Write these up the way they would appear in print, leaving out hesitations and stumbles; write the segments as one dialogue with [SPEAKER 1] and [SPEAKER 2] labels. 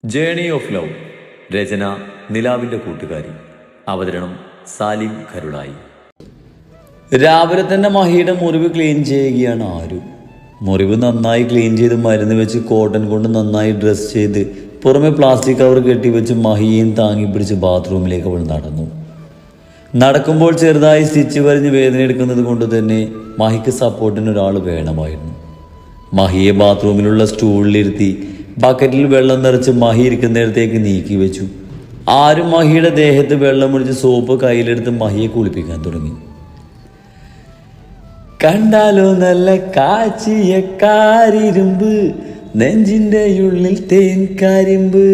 [SPEAKER 1] Journey of love. രചന നിലാവിൻ്റെ കൂട്ടുകാരി. അവതരണം സാലിം കരുളായി. രാവിലെ തന്നെ മഹിയുടെ മുറിവ് ക്ലീൻ ചെയ്യുകയാണ് ആരു. മുറിവ് നന്നായി ക്ലീൻ ചെയ്ത് മരുന്ന് വെച്ച് കോട്ടൺ കൊണ്ട് നന്നായി ഡ്രസ് ചെയ്ത് പുറമെ പ്ലാസ്റ്റിക് കവർ കെട്ടിവെച്ച് മഹിയെയും താങ്ങി പിടിച്ച് ബാത്റൂമിലേക്ക് അവൾ നടന്നു. നടക്കുമ്പോൾ ചെറുതായി സ്റ്റിച്ച് വരിഞ്ഞ് വേദന എടുക്കുന്നത് കൊണ്ട് തന്നെ മഹിക്ക് സപ്പോർട്ടിന് ഒരാൾ വേണമായിരുന്നു. മഹിയെ ബാത്റൂമിലുള്ള സ്റ്റൂളിലിരുത്തി ബക്കറ്റിൽ വെള്ളം നിറച്ച് മഹി ഇരിക്കുന്നിടത്തേക്ക് നീക്കി വെച്ചു. ആരും മഹിയുടെ ദേഹത്ത് വെള്ളമൊഴിച്ച് സോപ്പ് കയ്യിലെടുത്ത് മഹിയെ കുളിപ്പിക്കാൻ തുടങ്ങി. കണ്ടാലോ നല്ല കാച്ചിയ കാരിരുമ്പ്, നെഞ്ചിൻ്റെ ഉള്ളിൽ തേൻ കരിമ്പ്,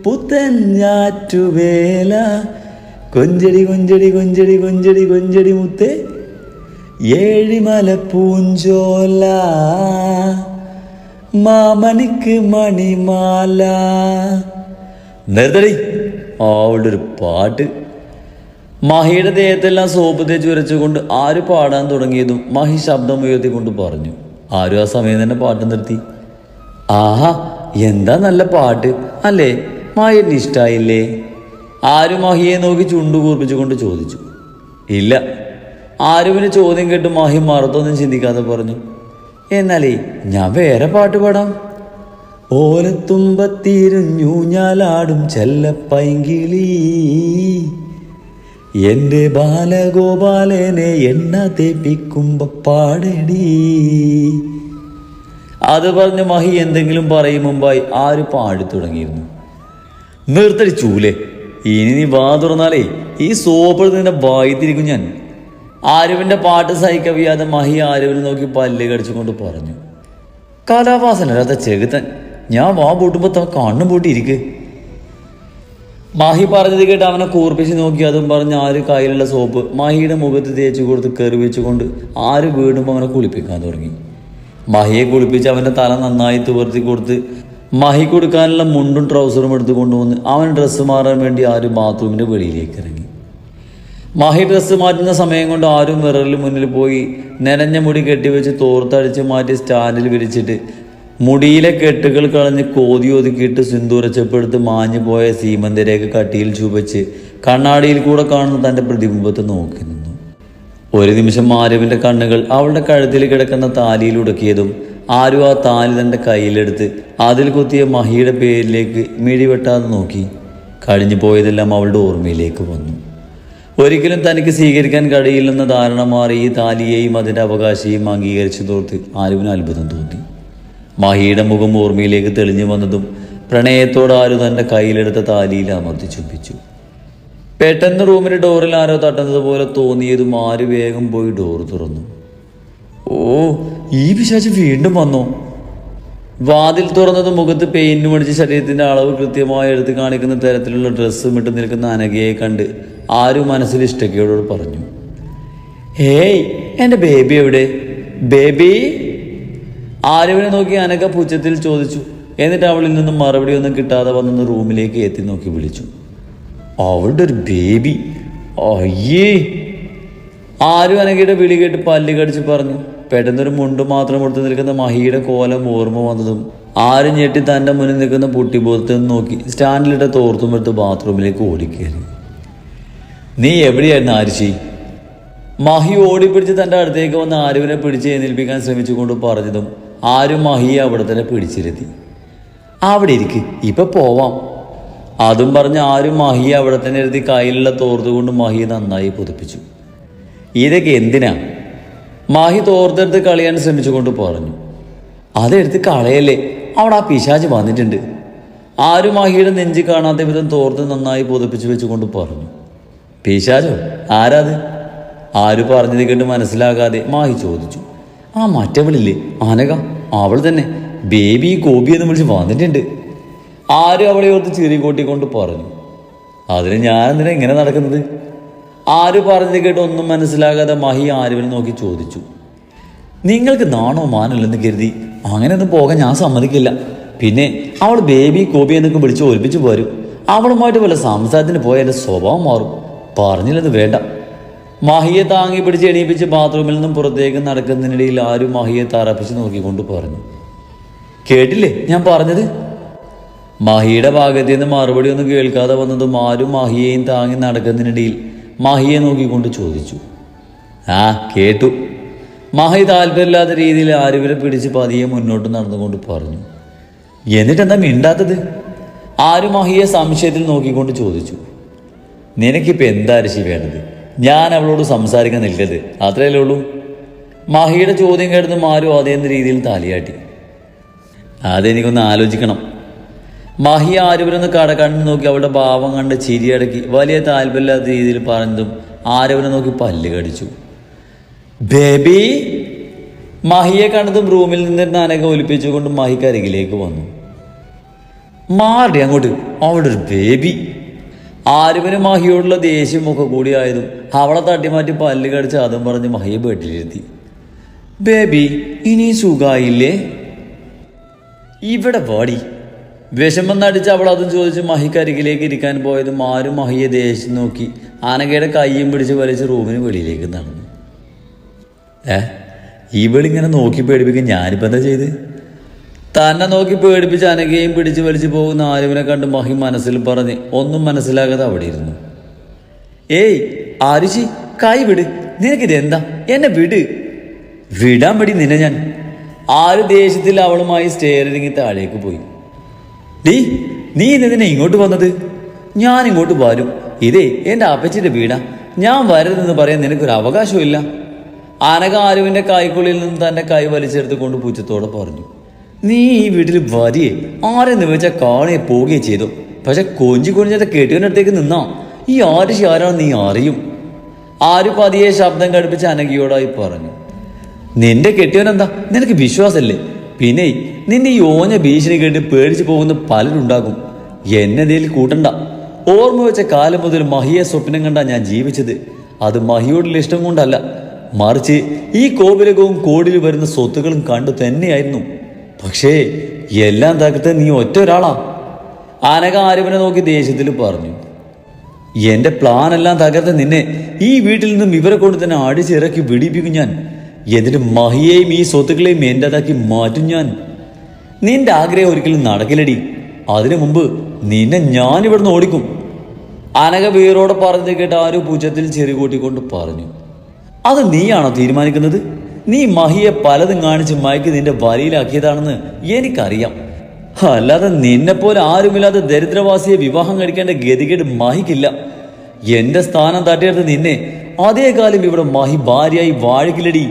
[SPEAKER 1] പുത്തൻ ഞാറ്റുവേല, കൊഞ്ചടി കൊഞ്ചടി കൊഞ്ചടി കൊഞ്ചടി കൊഞ്ചടി മുത്തേ, ഏഴിമല പൂഞ്ചോല, മാമണിക്ക് മണിമാല. നിർത്തടി, അവളുടെ ഒരു പാട്ട്. മഹിയുടെ ദേഹത്തെല്ലാം സോപ്പ് തേച്ച് ഉരച്ചുകൊണ്ട് ആര് പാടാൻ തുടങ്ങിയതും മഹി ശബ്ദം ഉയർത്തിക്കൊണ്ട് പറഞ്ഞു. ആരും ആ സമയം തന്നെ പാട്ട് നിർത്തി. ആഹാ, എന്താ നല്ല പാട്ട് അല്ലേ, മഹിന് ഇഷ്ടായില്ലേ? ആരും മഹിയെ നോക്കി ചുണ്ടു കൂർപ്പിച്ചുകൊണ്ട് ചോദിച്ചു. ഇല്ല. ആരുവിന് ചോദ്യം കേട്ട് മഹി മറുത്തൊന്നും ചിന്തിക്കാതെ പറഞ്ഞു, എന്നാലേ ഞാൻ വേറെ പാട്ട് പാടാം. ഓലത്തുമ്പത്തിരുഞ്ഞു ഞാലാടും ചെല്ലപ്പൈങ്കിളി, എൻ്റെ ബാലഗോപാലനെ എണ്ണ തേപ്പിക്കുമ്പോ പാടടി. അത് പറഞ്ഞ് മഹി എന്തെങ്കിലും പറയും മുമ്പായി ആര് പാടി തുടങ്ങിയിരുന്നു. നിർത്തടി ചൂലേ, ഇനി നീ വാ തുറന്നാലേ ഈ സോപ്പിൽ നിന്നെ വായിത്തിരിക്കും ഞാൻ. ആരുവിൻ്റെ പാട്ട് സഹിക്കവയ്യാതെ മഹി ആരുവിനെ നോക്കി പല്ല് കടിച്ചുകൊണ്ട് പറഞ്ഞു. കലാവാസനല്ലാത്ത ചെകുത്തൻ, ഞാൻ വാ പൂട്ടുമ്പോൾ കണ്ണും പൂട്ടിയിരിക്ക്. മഹി പറഞ്ഞത് കേട്ട് അവനെ കൂർപ്പിച്ച് നോക്കി. അതും പറഞ്ഞ് ആര് കയ്യിലുള്ള സോപ്പ് മഹിയുടെ മുഖത്ത് തേച്ച് കൊടുത്ത് കയറി വെച്ചുകൊണ്ട് ആര് വീടുമ്പോൾ അവനെ കുളിപ്പിക്കാൻ തുടങ്ങി. മഹിയെ കുളിപ്പിച്ച് അവൻ്റെ തല നന്നായി തുവർത്തി കൊടുത്ത് മഹി കൊടുക്കാനുള്ള മുണ്ടും ട്രൗസറും എടുത്ത് കൊണ്ടുവന്ന് അവൻ ഡ്രസ്സ് മാറാൻ വേണ്ടി ആര് ബാത്റൂമിൻ്റെ വെളിയിലേക്ക് ഇറങ്ങി. മഹി ഡ്രസ്സ് മാറ്റുന്ന സമയം കൊണ്ട് ആരും മിററിൽ മുന്നിൽ പോയി നനഞ്ഞ മുടി കെട്ടിവെച്ച് തോർത്തടിച്ച് മാറ്റി സ്റ്റാൻഡിൽ വിരിച്ചിട്ട് മുടിയിലെ കെട്ടുകൾ കളഞ്ഞ് കോതി ഒതുക്കിയിട്ട് സിന്ദൂരച്ചപ്പെടുത്ത് മാഞ്ഞു പോയ സീമന്തരേഖ കട്ടിയിൽ ചുവച്ച് കണ്ണാടിയിൽ കൂടെ കാണുന്ന തൻ്റെ പ്രതിബിംബത്തെ നോക്കി നിന്നു. ഒരു നിമിഷം ആരുവിൻ്റെ കണ്ണുകൾ അവളുടെ കഴുത്തിൽ കിടക്കുന്ന താലിയിൽ ഉടക്കിയതും ആരും ആ താലി തൻ്റെ കയ്യിലെടുത്ത് അതിൽ കുത്തിയ മഹിയുടെ പേരിലേക്ക് മിഴിവെട്ടാതെ നോക്കി. കഴിഞ്ഞു പോയതെല്ലാം അവളുടെ ഓർമ്മയിലേക്ക് വന്നു. ഒരിക്കലും തനിക്ക് സ്വീകരിക്കാൻ കഴിയില്ലെന്ന ധാരണ മാറി ഈ താലിയെയും അതിൻ്റെ അവകാശിയെയും അംഗീകരിച്ചു തോർത്ത് ആരുവിന് അത്ഭുതം തോന്നി. മഹിയുടെ മുഖം ഓർമ്മയിലേക്ക് തെളിഞ്ഞു വന്നതും പ്രണയത്തോട് ആരു തൻ്റെ കയ്യിലെടുത്ത താലിയിൽ അമർത്തി ചുംബിച്ചു. പെട്ടെന്ന് റൂമിൻ്റെ ഡോറിൽ ആരോ തട്ടുന്നത് പോലെ തോന്നിയതും ആര് വേഗം പോയി ഡോർ തുറന്നു. ഓ, ഈ പിശാച് വീണ്ടും വന്നോ? വാതിൽ തുറന്നത് മുഖത്ത് പെയിന്റ് മടിച്ച് ശരീരത്തിൻ്റെ അളവ് കൃത്യമായി എടുത്ത് കാണിക്കുന്ന തരത്തിലുള്ള ഡ്രസ്സും ഇട്ട് നിൽക്കുന്ന അനഘയെ കണ്ട് ആരും മനസ്സിൽ ഇഷ്ടക്കയോട് പറഞ്ഞു. ഹേയ്, എൻ്റെ ബേബി എവിടെ? ബേബി? ആരുവിനെ നോക്കി അനഘ പുച്ഛത്തിൽ ചോദിച്ചു. എന്നിട്ട് അവളിൽ നിന്നും മറുപടി ഒന്നും കിട്ടാതെ വന്നൊന്ന് റൂമിലേക്ക് എത്തി നോക്കി വിളിച്ചു. അവളുടെ ഒരു ബേബി? അയ്യേ! ആരും അനഘയുടെ വിളി കേട്ട് പല്ല് കടിച്ച് പറഞ്ഞു. പെട്ടെന്നൊരു മുണ്ട് മാത്രം കൊടുത്ത് നിൽക്കുന്ന മഹിയുടെ കോലം ഓർമ്മ വന്നതും ആരും ഞെട്ടി തൻ്റെ മുന്നിൽ നിൽക്കുന്ന പൊട്ടിബോധത്തിൽ നിന്ന് നോക്കി സ്റ്റാൻഡിലിട്ട തോർത്തും എടുത്ത് ബാത്റൂമിലേക്ക് ഓടിക്കയറി. നീ എവിടെയായിരുന്നു ആരിശി? മഹി ഓടിപ്പിടിച്ച് തൻ്റെ അടുത്തേക്ക് വന്ന് ആരുവിനെ പിടിച്ച് എഴുന്നേൽപ്പിക്കാൻ ശ്രമിച്ചുകൊണ്ട് പറഞ്ഞതും ആരും മഹിയെ അവിടെ തന്നെ പിടിച്ചിരുത്തി. അവിടെ ഇരിക്ക്, ഇപ്പം പോവാം. അതും പറഞ്ഞ് ആരും മഹിയെ അവിടെ തന്നെ ഇരുത്തി കയ്യിലുള്ള തോർത്തുകൊണ്ട് മഹിയെ നന്നായി പുതപ്പിച്ചു. ഇതൊക്കെ എന്തിനാ? മഹി തോർത്തെടുത്ത് കളയാൻ ശ്രമിച്ചുകൊണ്ട് പറഞ്ഞു. അതെടുത്ത് കളയല്ലേ, അവിടെ ആ പിശാച് വന്നിട്ടുണ്ട്. ആരും മഹിയുടെ നെഞ്ചി കാണാത്ത വിധം തോർത്ത് നന്നായി പുതപ്പിച്ചു വെച്ചുകൊണ്ട് പറഞ്ഞു. പിശാചോ? ആരാത്? ആര് പറഞ്ഞത് കേട്ട് മനസ്സിലാകാതെ മഹി ചോദിച്ചു. ആ മറ്റവളില്ലേ, അനഘ, അവൾ തന്നെ. ബേബി കോബി എന്ന് വിളിച്ച് വന്നിട്ടുണ്ട്. ആരും അവളെ ഓർത്ത് ചിരി കൂട്ടിക്കൊണ്ട് പറഞ്ഞു. അതിന് ഞാനെന്തിനാ ഇങ്ങനെ നടക്കുന്നത്? ആര് പറഞ്ഞത് കേട്ട് ഒന്നും മനസ്സിലാകാതെ മഹി ആരുവിനെ നോക്കി ചോദിച്ചു. നിങ്ങൾക്ക് നാണോ മാനല്ലെന്ന് കരുതി അങ്ങനെയൊന്നും പോകാൻ ഞാൻ സമ്മതിക്കില്ല. പിന്നെ അവൾ ബേബി കോബി എന്നൊക്കെ വിളിച്ച് ഒലിപ്പിച്ച് പോരും. അവളുമായിട്ട് വല്ല സംസാരത്തിന് പോയാൽ എൻ്റെ സ്വഭാവം മാറും. പറഞ്ഞില്ലത് വേണ്ട. മഹിയെ താങ്ങി പിടിച്ച് എണീപ്പിച്ച് ബാത്റൂമിൽ നിന്നും പുറത്തേക്ക് നടക്കുന്നതിനിടയിൽ ആരും മഹിയെ തറപ്പിച്ച് നോക്കിക്കൊണ്ട് പറഞ്ഞു. കേട്ടില്ലേ ഞാൻ പറഞ്ഞത്? മഹിയുടെ ഭാഗത്തു നിന്ന് മറുപടി ഒന്നും കേൾക്കാതെ വന്നതും ആരും മഹിയെയും താങ്ങി നടക്കുന്നതിനിടയിൽ മഹിയെ നോക്കിക്കൊണ്ട് ചോദിച്ചു. ആ കേട്ടു. മഹി താല്പര്യമില്ലാത്ത രീതിയിൽ ആരുവിനെ പിടിച്ച് പതിയെ മുന്നോട്ട് നടന്നുകൊണ്ട് പറഞ്ഞു. എന്നിട്ടെന്താ മിണ്ടാത്തത്? ആരു മഹിയെ സംശയത്തിൽ നോക്കിക്കൊണ്ട് ചോദിച്ചു. നിനക്കിപ്പോൾ എന്താ അരിശി വേണ്ടത്? ഞാൻ അവളോട് സംസാരിക്കാൻ നിൽക്കരുത്, അത്രയല്ലേ ഉള്ളൂ. മഹിയുടെ ചോദ്യം കേട്ടത് ആരു അതേന്ന രീതിയിൽ തലയാട്ടി. അതെനിക്കൊന്ന് ആലോചിക്കണം. മഹി ആരുവിനൊന്ന് കണ്ണു നോക്കി അവളുടെ ഭാവം കണ്ട് ചിരിയടക്കി വലിയ താല്പര്യമില്ലാത്ത രീതിയിൽ പറഞ്ഞതും ആരവനെ നോക്കി പല്ല് കടിച്ചു. ബേബി! മഹിയെ കണ്ടതും റൂമിൽ നിന്നിരുന്ന അനഘ ഒലിപ്പിച്ചുകൊണ്ട് മഹിക്ക് അരികിലേക്ക് വന്നു. മാറി അങ്ങോട്ട്, അവിടെ ഒരു ബേബി! ആരുവിന് മഹിയോടുള്ള ദേഷ്യമൊക്കെ കൂടിയായതും അവളെ തട്ടിമാറ്റി പല്ല് കടിച്ച് അതും പറഞ്ഞ് മഹിയെ ബെഡിലിരുത്തി. ബേബി, ഇനി സുഖായില്ലേ? ഇവിടെ വാടി. വിഷമം നടിച്ച് അവൾ അതും ചോദിച്ച് മഹിക്കരികിലേക്ക് ഇരിക്കാൻ പോയതും ആരും മഹിയെ ദേഷ്യം നോക്കി അനഘയുടെ കയ്യും പിടിച്ച് വലിച്ച് റൂമിന് വെളിയിലേക്ക് നടന്നു. ഇവളിങ്ങനെ നോക്കി പേടിപ്പിക്കാൻ ഞാനിപ്പോൾ എന്താ ചെയ്ത്? തന്നെ നോക്കി പേടിപ്പിച്ച് അനഘയെയും പിടിച്ച് വലിച്ചു പോകുന്ന ആരുവിനെ കണ്ട് മഹി മനസ്സിൽ പറഞ്ഞ് ഒന്നും മനസ്സിലാകാതെ അവിടെ ഇരുന്നു. ഏയ് ആരുഷി, കൈ വിട്. നിനക്കിതെന്താ? എന്നെ വിട്. വിടാൻ പടി നിന്നെ ഞാൻ. ആര് ദേഷ്യത്തിൽ അവളുമായി സ്റ്റെയറിറങ്ങി താഴേക്ക് പോയി. ഡീ, നീ ഇന്നെന്തിനാ ഇങ്ങോട്ട് വന്നത്? ഞാൻ ഇങ്ങോട്ട് വരും. ഇതേ എൻ്റെ അപ്പച്ചിൻ്റെ വീടാ. ഞാൻ വരരുതെന്ന് പറയാൻ നിനക്കൊരു അവകാശമില്ല. അനഘ ആരുവിൻ്റെ കൈക്കുള്ളിൽ നിന്ന് തൻ്റെ കൈ വലിച്ചെടുത്ത് കൊണ്ട് പൂച്ചത്തോടെ പറഞ്ഞു. നീ ഈ വീട്ടിൽ വരിയേ ആരെന്ന് വെച്ചാൽ കാണുകയെ പോവുകയും ചെയ്തു. പക്ഷെ കൊഞ്ചി കൊഞ്ചത്തെ കെട്ടുവിനടുത്തേക്ക് നിന്നാ ഈ ആരുഷി ആരാണ് നീ അറിയും. ആര് പതിയെ ശബ്ദം കടുപ്പിച്ച് അനഘയോടായി പറഞ്ഞു. നിന്റെ കെട്ടിയവനെന്താ? നിനക്ക് വിശ്വാസമല്ലേ? പിന്നെ നിന്റെ ഈ ഓഞ്ഞ ഭീഷണി കേട്ട് പേടിച്ചു പോകുന്ന പലരുണ്ടാകും. എന്നെ നീൽ കൂട്ടണ്ട. ഓർമ്മ വെച്ച കാലം മുതൽ മഹിയെ സ്വപ്നം കണ്ടാ ഞാൻ ജീവിച്ചത്. അത് മഹിയോടുള്ള ഇഷ്ടം കൊണ്ടല്ല, മറിച്ച് ഈ കോവിലകവും കോടിൽ വരുന്ന സ്വത്തുക്കളും കണ്ടു തന്നെയായിരുന്നു. പക്ഷേ എല്ലാം തകർത്ത് നീ ഒറ്റ ഒരാളാ. അനഘ ആരുവിനെ നോക്കി ദേഷ്യത്തിൽ പറഞ്ഞു. എന്റെ പ്ലാൻ എല്ലാം തകർത്ത് നിന്നെ ഈ വീട്ടിൽ നിന്നും ഇവരെ കൊണ്ട് തന്നെ അടിച്ചിറക്കി പിടിപ്പിക്കും ഞാൻ. എന്നിട്ട് മഹിയെയും ഈ സ്വത്തുക്കളെയും എന്റേതാക്കി മാറ്റും ഞാൻ. നിന്റെ ആഗ്രഹം ഒരിക്കലും നടക്കില്ലടി. അതിനു മുമ്പ് നിന്നെ ഞാൻ ഇവിടുന്ന് ഓടിക്കും. അനഘ വീറോടെ പറഞ്ഞത് കേട്ട് ആരോ പൂച്ചത്തിൽ ചെറി കൂട്ടിക്കൊണ്ട് പറഞ്ഞു. അത് നീയാണോ തീരുമാനിക്കുന്നത്? നീ മഹിയെ പലതും കാണിച്ച് മയക്ക് നിന്റെ വലയിലാക്കിയതാണെന്ന് എനിക്കറിയാം. അല്ലാതെ നിന്നെപ്പോലെ ആരുമില്ലാത്ത ദരിദ്രവാസിയെ വിവാഹം കഴിക്കേണ്ട ഗതികേട് മഹിക്കില്ല. എന്റെ സ്ഥാനം തട്ടിയെടുത്ത് നിന്നെ അതേ കാലം ഇവിടെ മഹി ഭാര്യയായി വാഴിക്കില്ലടി.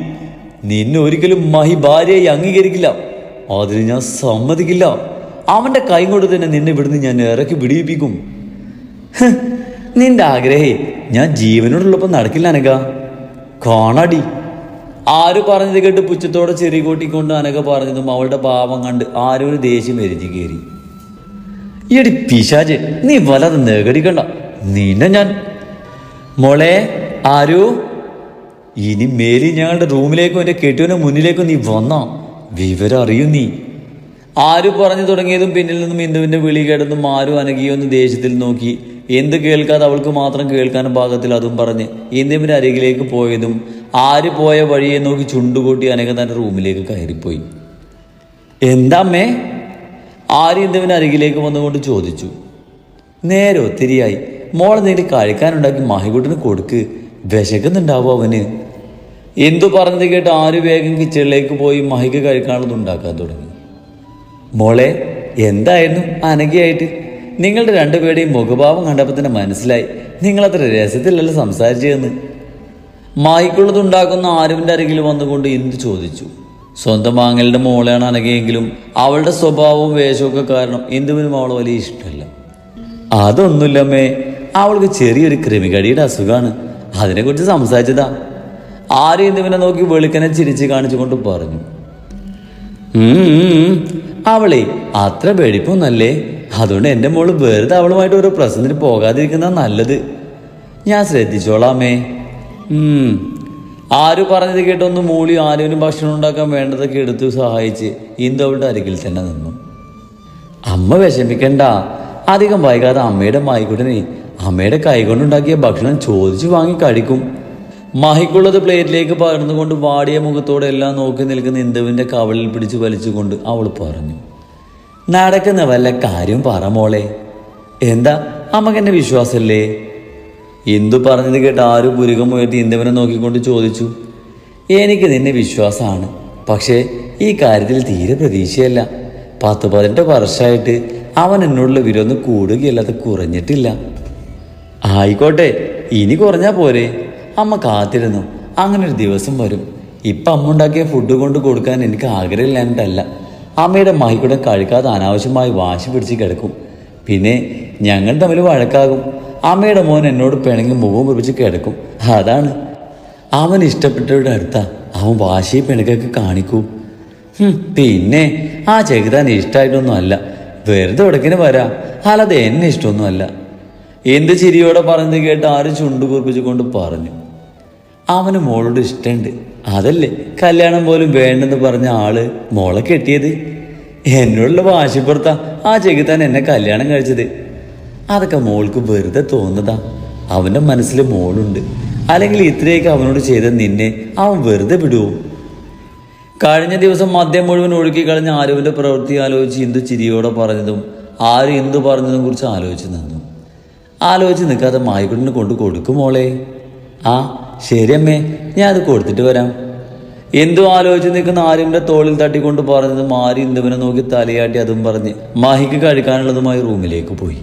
[SPEAKER 1] നിന്നെ ഒരിക്കലും മഹി ഭാര്യയായി അംഗീകരിക്കില്ല. അതിന് ഞാൻ സമ്മതിക്കില്ല. അവന്റെ കൈ കൊണ്ട് തന്നെ നിന്നെ ഇവിടുന്ന് ഞാൻ ഇറക്കി പിടിപ്പിക്കും. നിന്റെ ആഗ്രഹേ ഞാൻ ജീവനോടുള്ളപ്പോൾ നടക്കില്ല അനഘ. കാണാടി. ആര് പറഞ്ഞത് കേട്ട് പുച്ഛത്തോടെ ചെറി കൂട്ടിക്കൊണ്ട് അനഘ പറഞ്ഞതും അവളുടെ ഭാവം കണ്ട് ആരോ ഒരു ദേഷ്യം എരിഞ്ഞു കയറി. എടി പിശാച്, നീ വല്ലാതെ നെഗടിക്കണ്ട. നിന്നെ ഞാൻ. മോളെ ആരോ, ഇനി മേലി ഞങ്ങളുടെ റൂമിലേക്കും എൻ്റെ കെട്ടുവിൻ്റെ മുന്നിലേക്കും നീ വന്നാ വിവരം അറിയും നീ. ആര് പറഞ്ഞു തുടങ്ങിയതും പിന്നിൽ നിന്നും ഇന്ദുവിൻ്റെ വിളി കേട്ടതും ആരും അനഘിയൊന്ന് ദേഷ്യത്തിൽ നോക്കി. എന്ത് കേൾക്കാതെ അവൾക്ക് മാത്രം കേൾക്കാനും പാകത്തിൽ അതും പറഞ്ഞ് ഇന്ദുവിൻ്റെ അരികിലേക്ക് പോയതും ആര് പോയ വഴിയെ നോക്കി ചുണ്ടുകൂട്ടി അനഘ തൻ്റെ റൂമിലേക്ക് കയറിപ്പോയി. എന്താ അമ്മേ? ആര് ഇന്ദുവിൻ്റെ അരികിലേക്ക് വന്നുകൊണ്ട് ചോദിച്ചു. നേരെ ഒത്തിരിയായി. മോളെ നീട്ടി കഴിക്കാനുണ്ടാക്കി മഹികുട്ടിന് കൊടുക്ക്. വിശക്കുന്നുണ്ടാവും അവന്. എന്തു പറഞ്ഞത് കേട്ട് ആര് വേഗം കിച്ചണിലേക്ക് പോയി മഹിക്ക് കഴിക്കാനുള്ളത് ഉണ്ടാക്കാൻ തുടങ്ങി. മോളെ എന്തായിരുന്നു അനഘയായിട്ട്? നിങ്ങളുടെ രണ്ടുപേരുടെയും മുഖഭാവം കണ്ടപ്പോൾ തന്നെ മനസ്സിലായി നിങ്ങളത്ര രസത്തിലല്ല സംസാരിച്ചതെന്ന്. മഹിക്കുള്ളത് ഉണ്ടാക്കുന്ന ആരുവിൻ്റെ അരികിൽ വന്നുകൊണ്ട് എന്ത് ചോദിച്ചു. സ്വന്തം ആങ്ങളുടെ മോളെയാണ് അനഘയെങ്കിലും അവളുടെ സ്വഭാവവും വേഷമൊക്കെ കാരണം എന്തുവിനും അവൾ വലിയ ഇഷ്ടമല്ല. അതൊന്നുമില്ലമ്മേ, അവൾക്ക് ചെറിയൊരു കൃമികടിയുടെ അസുഖമാണ്. അതിനെക്കുറിച്ച് സംസാരിച്ചതാ. ആരും എന്തുവിനെ നോക്കി വെളുക്കനെ ചിരിച്ച് കാണിച്ചുകൊണ്ട് പറഞ്ഞു. അവളെ അത്ര വെടിപ്പൊന്നല്ലേ. അതുകൊണ്ട് എൻ്റെ മോള് വെറുതെ അവളുമായിട്ട് ഓരോ പ്രശ്നത്തിന് പോകാതിരിക്കുന്ന നല്ലത്. ഞാൻ ശ്രദ്ധിച്ചോളാമേ. ആര് പറഞ്ഞത് കേട്ടൊന്ന് മൂളി ആരുവിന് ഭക്ഷണം ഉണ്ടാക്കാൻ വേണ്ടതൊക്കെ എടുത്തു സഹായിച്ച് ഇന്ദു അവളുടെ അരികിൽ തന്നെ നിന്നു. അമ്മ വിഷമിക്കണ്ട. അധികം വൈകാതെ അമ്മയുടെ മായിക്കുട്ടനെ അമ്മയുടെ കൈകൊണ്ടുണ്ടാക്കിയ ഭക്ഷണം ചോദിച്ചു വാങ്ങി കഴിക്കും. മഹിക്കുള്ളത് പ്ലേറ്റിലേക്ക് പകർന്നുകൊണ്ട് വാടിയ മുഖത്തോടെ എല്ലാം നോക്കി നിൽക്കുന്ന ഇന്ദുവിൻ്റെ കവളിൽ പിടിച്ച് വലിച്ചുകൊണ്ട് അവൾ പറഞ്ഞു. നടക്കുന്ന വല്ല കാര്യം പറ മോളെ. എന്താ അമ്മക്കെന്നെ വിശ്വാസമല്ലേ? ഇന്ദു പറഞ്ഞത് കേട്ട് ആര് പുരുകം ഉയർത്തി ഇന്ദുവിനെ നോക്കിക്കൊണ്ട് ചോദിച്ചു. എനിക്ക് നിന്നെ വിശ്വാസമാണ്, പക്ഷേ ഈ കാര്യത്തിൽ തീരെ പ്രതീക്ഷയല്ല. 10-18 വർഷമായിട്ട് അവൻ എന്നോടുള്ള വിരോധം കൂടുകയല്ലാതെ കുറഞ്ഞിട്ടില്ല. ആയിക്കോട്ടെ, ഇനി കുറഞ്ഞാൽ പോരെ. അമ്മ കാത്തിരുന്നു. അങ്ങനെ ഒരു ദിവസം വരും. ഇപ്പം അമ്മ ഉണ്ടാക്കിയ ഫുഡ് കൊണ്ട് കൊടുക്കാൻ എനിക്ക് ആഗ്രഹമില്ലാണ്ടല്ല. അമ്മയുടെ മഹിക്കൂടെ കഴിക്കാതെ അനാവശ്യമായി വാശി പിടിച്ച് കിടക്കും. പിന്നെ ഞങ്ങൾ തമ്മിൽ വഴക്കാകും. അമ്മയുടെ മോൻ എന്നോട് പിണങ്ങി മുഖം കുറിപ്പിച്ച് കിടക്കും. അതാണ്. അവൻ ഇഷ്ടപ്പെട്ടവരുടെ അടുത്താ അവൻ വാശി പിണക്കൊക്കെ കാണിക്കൂ. പിന്നെ ആ ചെകുതാൻ ഇഷ്ടമായിട്ടൊന്നും അല്ല, വെറുതെ ഉടക്കിന് വരാ, അല്ലാതെ എന്നെ ഇഷ്ടമൊന്നുമല്ല. എന്ത് ചിരിയോടെ പറഞ്ഞത് കേട്ട് ആരും ചുണ്ടു കുറിപ്പിച്ചുകൊണ്ട് പറഞ്ഞു. അവന് മോളോട് ഇഷ്ടമുണ്ട്, അതല്ലേ കല്യാണം പോലും വേണ്ടെന്ന് പറഞ്ഞ ആള് മോളെ കെട്ടിയത്. എന്നോടുള്ള വാശിപ്പുറത്താ ആ ചെകുത്താൻ എന്നെ കല്യാണം കഴിച്ചത്. അതൊക്കെ മോൾക്ക് വെറുതെ തോന്നുന്നതാ. അവൻ്റെ മനസ്സിൽ മോളുണ്ട്. അല്ലെങ്കിൽ ഇത്രയൊക്കെ അവനോട് ചെയ്ത നിന്നെ അവൻ വെറുതെ വിടുവോ? കഴിഞ്ഞ ദിവസം മദ്യം മുഴുവൻ ഒഴുക്കി കളഞ്ഞ ആരുവിൻ്റെ പ്രവൃത്തി ആലോചിച്ച് ഇന്ദു ചിരിയോടെ പറഞ്ഞതും ആര് ഇന്ദു പറഞ്ഞതും കുറിച്ച് ആലോചിച്ച് നിന്നു. ആലോചിച്ച് നിൽക്കാതെ മായിക്കുട്ടിനെ കൊണ്ട് കൊടുക്കും മോളെ. ആ ശരി അമ്മേ, ഞാൻ അത് കൊടുത്തിട്ട് വരാം. ഇന്ദു ആലോചിച്ച് നിൽക്കുന്ന ആരുവിൻ്റെ തോളിൽ തട്ടിക്കൊണ്ട് പറഞ്ഞതും ആര് ഇന്ദുവിനെ നോക്കി തലയാട്ടി അതും പറഞ്ഞ് മാഹിക്ക് കഴിക്കാനുള്ളതുമായി റൂമിലേക്ക് പോയി.